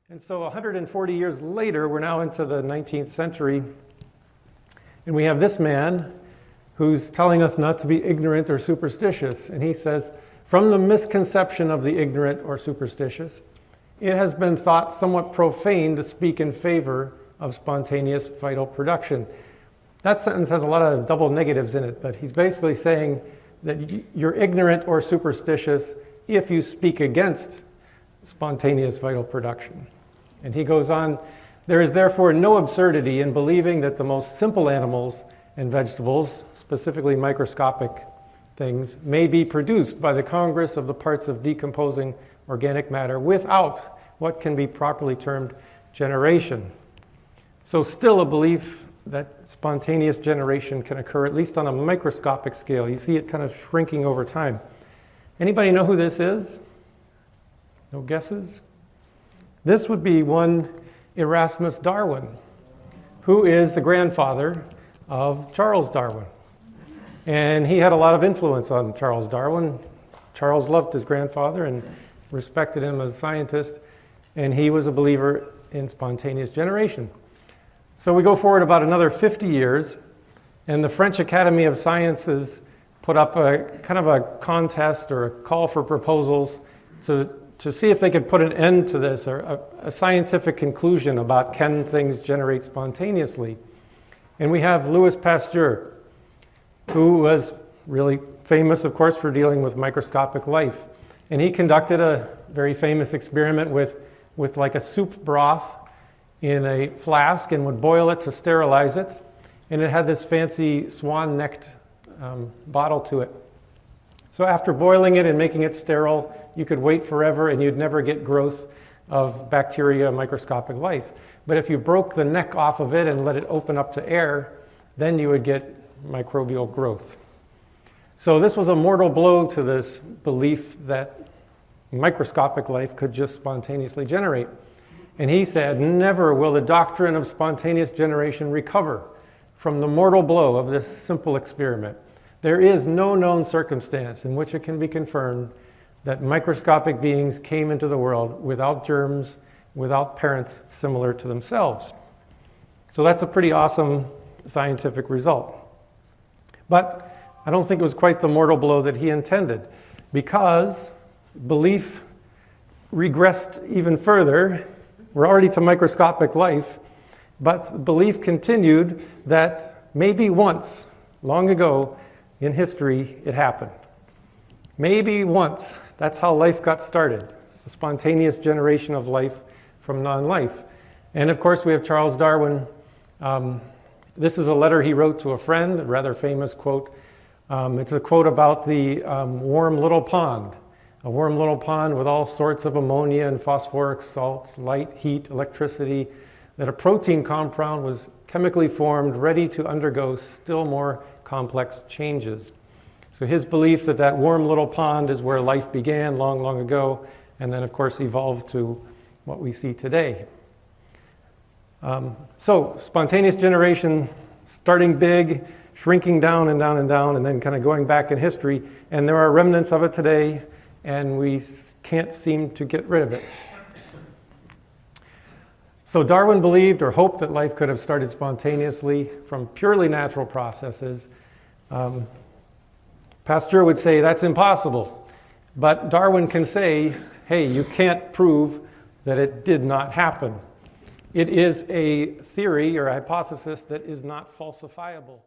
And so 140 years later, we're now into the 19th century, and we have this man who's telling us not to be ignorant or superstitious. And he says, from the misconception of the ignorant or superstitious, it has been thought somewhat profane to speak in favor of spontaneous vital production. That sentence has a lot of double negatives in it, but he's basically saying that you're ignorant or superstitious if you speak against spontaneous vital production. And he goes on, there is therefore no absurdity in believing that the most simple animals and vegetables, specifically microscopic things, may be produced by the congress of the parts of decomposing organic matter without what can be properly termed generation. So still a belief that spontaneous generation can occur, at least on a microscopic scale. You see it kind of shrinking over time. Anybody know who this is? No guesses? This would be one Erasmus Darwin, who is the grandfather of Charles Darwin. And he had a lot of influence on Charles Darwin. Charles loved his grandfather and respected him as a scientist, and he was a believer in spontaneous generation. So we go forward about another 50 years, and the French Academy of Sciences put up a kind of a contest or a call for proposals to see if they could put an end to this, or a scientific conclusion about can things generate spontaneously. And we have Louis Pasteur, who was really famous, of course, for dealing with microscopic life. And he conducted a very famous experiment with like a soup broth in a flask and would boil it to sterilize it. And it had this fancy swan-necked bottle to it. So after boiling it and making it sterile, you could wait forever and you'd never get growth of bacteria, microscopic life. But if you broke the neck off of it and let it open up to air, then you would get microbial growth. So this was a mortal blow to this belief that microscopic life could just spontaneously generate. And he said, never will the doctrine of spontaneous generation recover from the mortal blow of this simple experiment. There is no known circumstance in which it can be confirmed that microscopic beings came into the world without germs, without parents similar to themselves. So that's a pretty awesome scientific result. But I don't think it was quite the mortal blow that he intended, because belief regressed even further. We're already to microscopic life, but belief continued that maybe once, long ago in history, it happened. Maybe once. That's how life got started, a spontaneous generation of life from non-life. And of course, we have Charles Darwin. This is a letter he wrote to a friend, a rather famous quote. It's a quote about the warm little pond. A warm little pond with all sorts of ammonia and phosphoric salts, light, heat, electricity, that a protein compound was chemically formed, ready to undergo still more complex changes. So his belief that that warm little pond is where life began long, long ago, and then of course evolved to what we see today. So spontaneous generation starting big, shrinking down and down and down, and then kind of going back in history, and there are remnants of it today, and we can't seem to get rid of it. So Darwin believed or hoped that life could have started spontaneously from purely natural processes. Pasteur would say that's impossible, but Darwin can say, hey, you can't prove that it did not happen. It is a theory or a hypothesis that is not falsifiable.